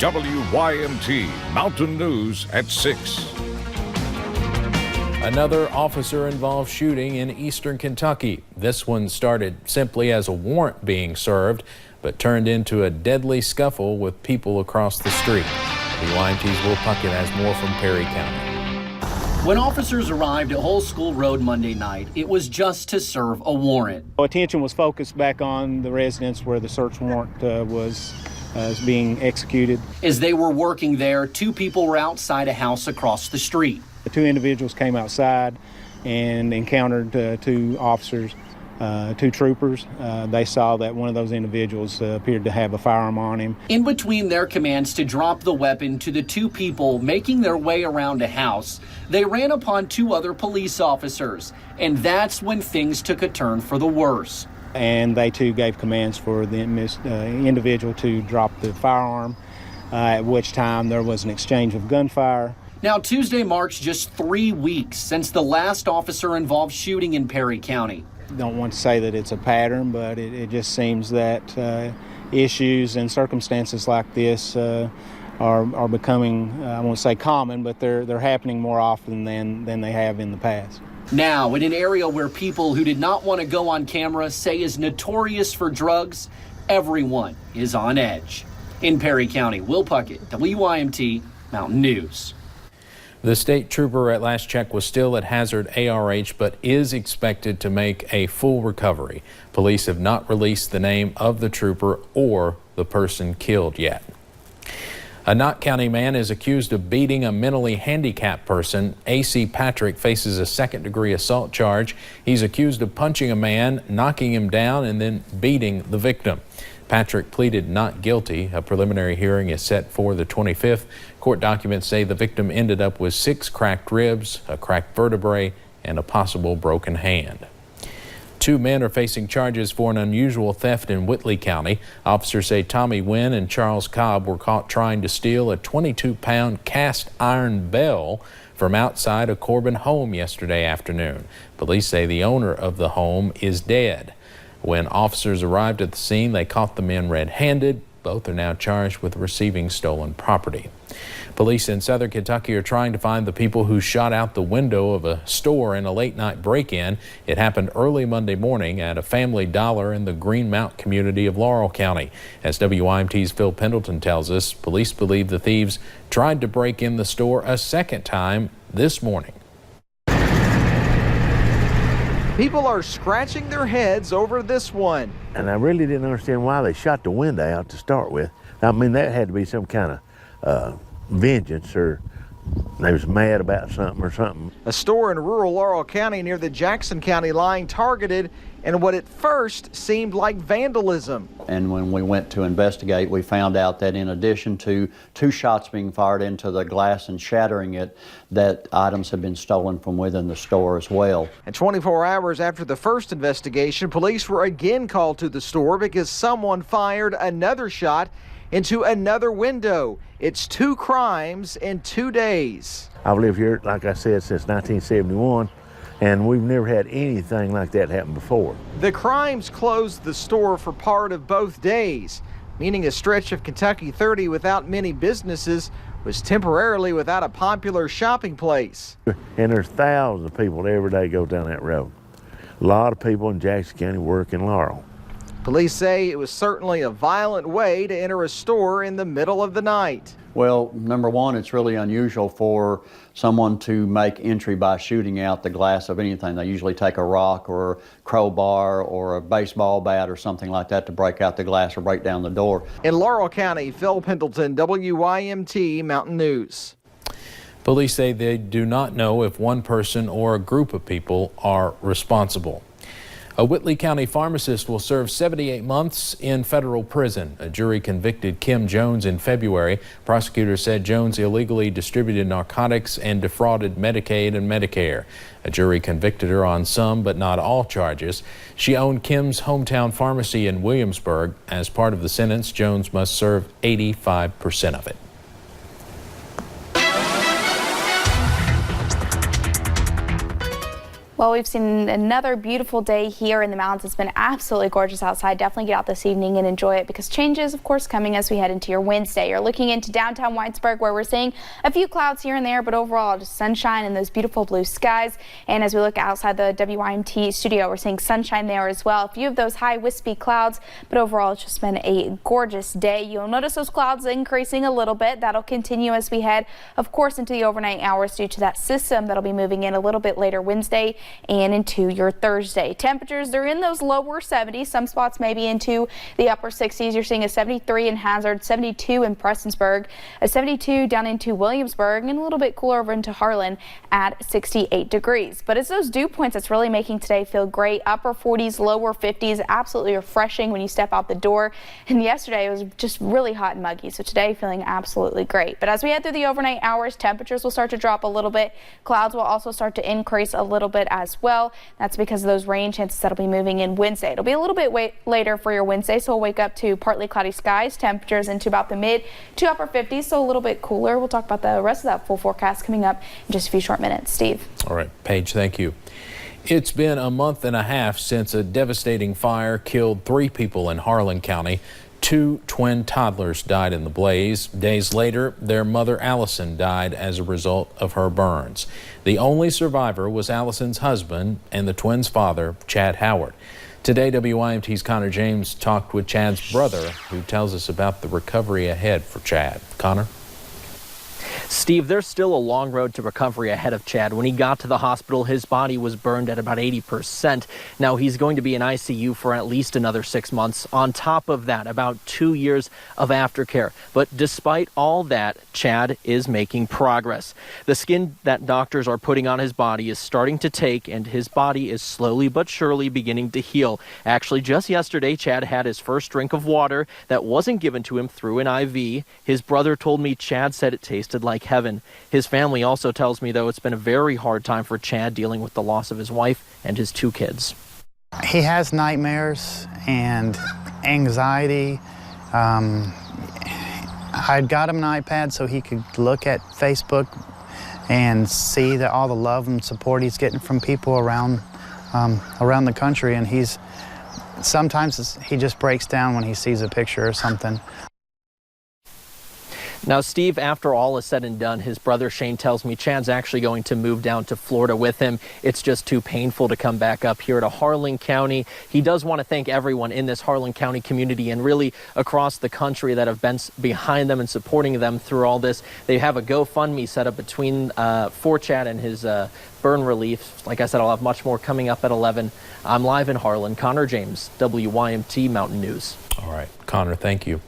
WYMT Mountain News at 6. Another officer-involved shooting in eastern Kentucky. This one started simply as a warrant being served, but turned into a deadly scuffle with people across the street. WYMT's Will Puckett has more from Perry County. When officers arrived at Whole School Road Monday night, it was just to serve a warrant. Attention was focused back on the residence where the search warrant was being executed. As they were working there, two people were outside a house across the street. The two individuals came outside and encountered two officers, two troopers. They saw that one of those individuals appeared to have a firearm on him. In between their commands to drop the weapon to the two people making their way around a house, they ran upon two other police officers, and that's when things took a turn for the worse. And they too gave commands for the individual to drop the firearm, at which time there was an exchange of gunfire. Now, Tuesday marks just 3 weeks since the last officer-involved shooting in Perry County. Don't want to say that it's a pattern, but it just seems that issues and circumstances like this are becoming, I won't say common, but they're happening more often than they have in the past. Now, in an area where people who did not want to go on camera say is notorious for drugs, everyone is on edge. In Perry County, Will Puckett, WYMT Mountain News. The state trooper at last check was still at Hazard ARH, but is expected to make a full recovery. Police have not released the name of the trooper or the person killed yet. A Knott County man is accused of beating a mentally handicapped person. A.C. Patrick faces a second-degree assault charge. He's accused of punching a man, knocking him down, and then beating the victim. Patrick pleaded not guilty. A preliminary hearing is set for the 25th. Court documents say the victim ended up with 6 cracked ribs, a cracked vertebrae, and a possible broken hand. 2 men are facing charges for an unusual theft in Whitley County. Officers say Tommy Wynn and Charles Cobb were caught trying to steal a 22-pound cast iron bell from outside a Corbin home yesterday afternoon. Police say the owner of the home is dead. When officers arrived at the scene, they caught the men red-handed. Both are now charged with receiving stolen property. Police in southern Kentucky are trying to find the people who shot out the window of a store in a late-night break-in. It happened early Monday morning at a Family Dollar in the Greenmount community of Laurel County. As WYMT's Phil Pendleton tells us, police believe the thieves tried to break in the store a second time this morning. People are scratching their heads over this one. And I really didn't understand why they shot the window out to start with. I mean, that had to be some kind of vengeance, or they was mad about something or something. A store in rural Laurel County near the Jackson County line targeted in what at first seemed like vandalism. And when we went to investigate, we found out that in addition to 2 shots being fired into the glass and shattering it, that items had been stolen from within the store as well. And 24 hours after the first investigation, police were again called to the store because someone fired another shot into another window. It's 2 crimes in 2 days. I've lived here, like I said, since 1971. And we've never had anything like that happen before. The crimes closed the store for part of both days, meaning a stretch of Kentucky 30 without many businesses was temporarily without a popular shopping place. And there's thousands of people every day go down that road. A lot of people in Jackson County work in Laurel. Police say it was certainly a violent way to enter a store in the middle of the night. Well, number one, it's really unusual for someone to make entry by shooting out the glass of anything. They usually take a rock or a crowbar or a baseball bat or something like that to break out the glass or break down the door. In Laurel County, Phil Pendleton, WYMT Mountain News. Police say they do not know if one person or a group of people are responsible. A Whitley County pharmacist will serve 78 months in federal prison. A jury convicted Kim Jones in February. Prosecutors said Jones illegally distributed narcotics and defrauded Medicaid and Medicare. A jury convicted her on some but not all charges. She owned Kim's hometown pharmacy in Williamsburg. As part of the sentence, Jones must serve 85% of it. Well, we've seen another beautiful day here in the mountains. It's been absolutely gorgeous outside. Definitely get out this evening and enjoy it because changes, of course, coming as we head into your Wednesday. You're looking into downtown Whitesburg where we're seeing a few clouds here and there, but overall just sunshine and those beautiful blue skies. And as we look outside the WYMT studio, we're seeing sunshine there as well. A few of those high wispy clouds, but overall it's just been a gorgeous day. You'll notice those clouds increasing a little bit. That'll continue as we head, of course, into the overnight hours due to that system that'll be moving in a little bit later Wednesday and into your Thursday. Temperatures, they're in those lower 70s. Some spots maybe into the upper 60s. You're seeing a 73 in Hazard, 72 in Prestonsburg, a 72 down into Williamsburg, and a little bit cooler over into Harlan at 68 degrees. But it's those dew points that's really making today feel great. Upper 40s, lower 50s, absolutely refreshing when you step out the door. And yesterday it was just really hot and muggy, so today feeling absolutely great. But as we head through the overnight hours, temperatures will start to drop a little bit. Clouds will also start to increase a little bit as well. That's because of those rain chances that'll be moving in Wednesday. It'll be a little bit later for your Wednesday, so we'll wake up to partly cloudy skies, temperatures into about the mid to upper 50s, so a little bit cooler. We'll talk about the rest of that full forecast coming up in just a few short minutes. Steve. All right, Paige, thank you. It's been a month and a half since a devastating fire killed 3 people in Harlan County. 2 twin toddlers died in the blaze. Days later, their mother Allison died as a result of her burns. The only survivor was Allison's husband and the twins' father, Chad Howard. Today, WYMT's Connor James talked with Chad's brother, who tells us about the recovery ahead for Chad. Connor? Steve, there's still a long road to recovery ahead of Chad. When he got to the hospital, his body was burned at about 80%. Now he's going to be in ICU for at least another 6 months. On top of that, about 2 years of aftercare. But despite all that, Chad is making progress. The skin that doctors are putting on his body is starting to take, and his body is slowly but surely beginning to heal. Actually, just yesterday, Chad had his first drink of water that wasn't given to him through an IV. His brother told me Chad said it tasted like heaven. His family also tells me, though, it's been a very hard time for Chad dealing with the loss of his wife and his 2 kids. He has nightmares and anxiety. I got him an iPad so he could look at Facebook and see that all the love and support he's getting from people around the country, and sometimes he just breaks down when he sees a picture or something. Now, Steve, after all is said and done, his brother Shane tells me Chad's actually going to move down to Florida with him. It's just too painful to come back up here to Harlan County. He does want to thank everyone in this Harlan County community and really across the country that have been behind them and supporting them through all this. They have a GoFundMe set up for Chad and his burn relief. Like I said, I'll have much more coming up at 11. I'm live in Harlan. Connor James, WYMT Mountain News. All right, Connor, thank you.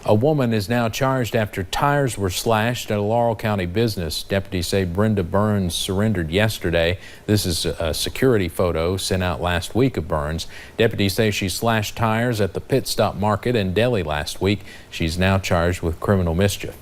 A woman is now charged after tires were slashed at a Laurel County business. Deputies say Brenda Burns surrendered yesterday. This is a security photo sent out last week of Burns. Deputies say she slashed tires at the Pit Stop Market in Delhi last week. She's now charged with criminal mischief.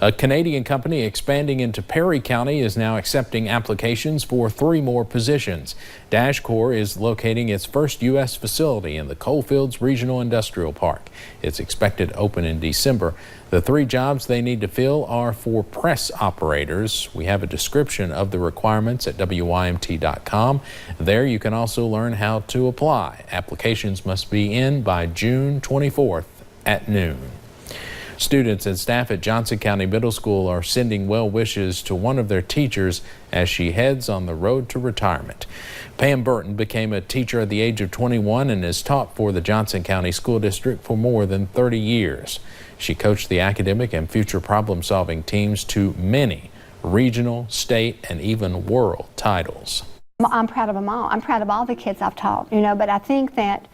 A Canadian company expanding into Perry County is now accepting applications for 3 more positions. Dashcore is locating its first U.S. facility in the Coalfields Regional Industrial Park. It's expected to open in December. The 3 jobs they need to fill are for press operators. We have a description of the requirements at WYMT.com. There you can also learn how to apply. Applications must be in by June 24th at noon. Students and staff at Johnson County Middle School are sending well wishes to one of their teachers as she heads on the road to retirement. Pam Burton became a teacher at the age of 21 and has taught for the Johnson County School District for more than 30 years. She coached the academic and future problem-solving teams to many regional, state, and even world titles. I'm proud of them all. I'm proud of all the kids I've taught, but I think that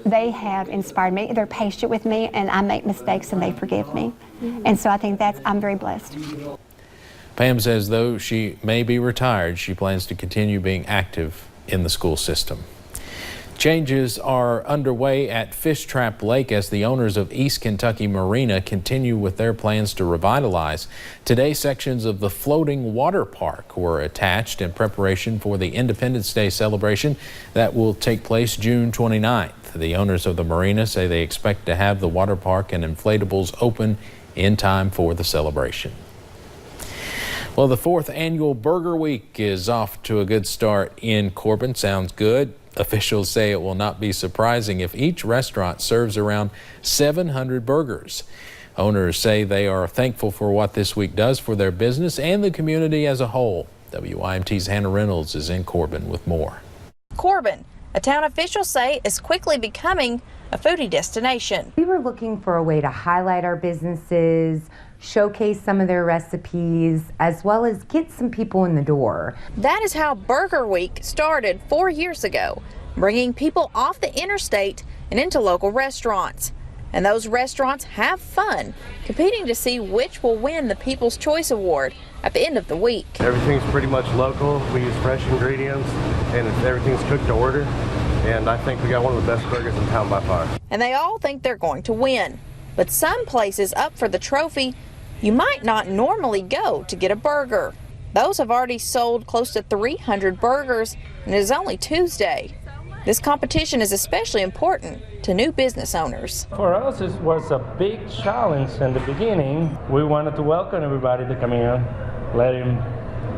they have inspired me. They're patient with me, and I make mistakes and they forgive me. And so I think I'm very blessed. Pam says though she may be retired, she plans to continue being active in the school system. Changes are underway at Fish Trap Lake as the owners of East Kentucky Marina continue with their plans to revitalize. Today, sections of the floating water park were attached in preparation for the Independence Day celebration that will take place June 29th. The owners of the marina say they expect to have the water park and inflatables open in time for the celebration. Well, the 4th annual Burger Week is off to a good start in Corbin. Sounds good. Officials say it will not be surprising if each restaurant serves around 700 burgers. Owners say they are thankful for what this week does for their business and the community as a whole. WYMT's Hannah Reynolds is in Corbin with more. Corbin, a town officials say is quickly becoming a foodie destination. We were looking for a way to highlight our businesses, showcase some of their recipes, as well as get some people in the door. That is how Burger Week started 4 years ago, bringing people off the interstate and into local restaurants. And those restaurants have fun, competing to see which will win the People's Choice Award at the end of the week. Everything's pretty much local. We use fresh ingredients, and everything's cooked to order. And I think we got one of the best burgers in town by far. And they all think they're going to win. But some places up for the trophy, you might not normally go to get a burger. Those have already sold close to 300 burgers, and it is only Tuesday. This competition is especially important to new business owners. For us, it was a big challenge in the beginning. We wanted to welcome everybody to come in, let them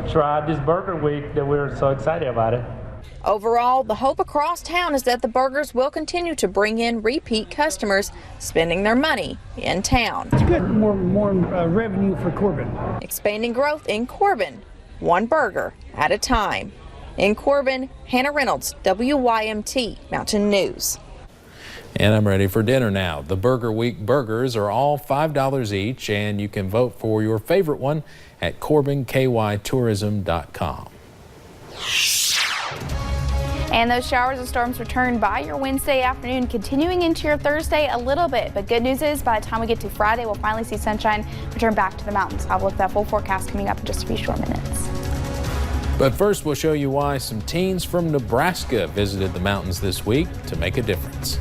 try this Burger Week that we're so excited about it. Overall, the hope across town is that the burgers will continue to bring in repeat customers spending their money in town. It's good, more revenue for Corbin. Expanding growth in Corbin, one burger at a time. In Corbin, Hannah Reynolds, WYMT Mountain News. And I'm ready for dinner now. The Burger Week burgers are all $5 each, and you can vote for your favorite one at CorbinKYTourism.com. And those showers and storms return by your Wednesday afternoon, continuing into your Thursday a little bit. But good news is by the time we get to Friday, we'll finally see sunshine return back to the mountains. I'll look at that full forecast coming up in just a few short minutes. But first, we'll show you why some teens from Nebraska visited the mountains this week to make a difference.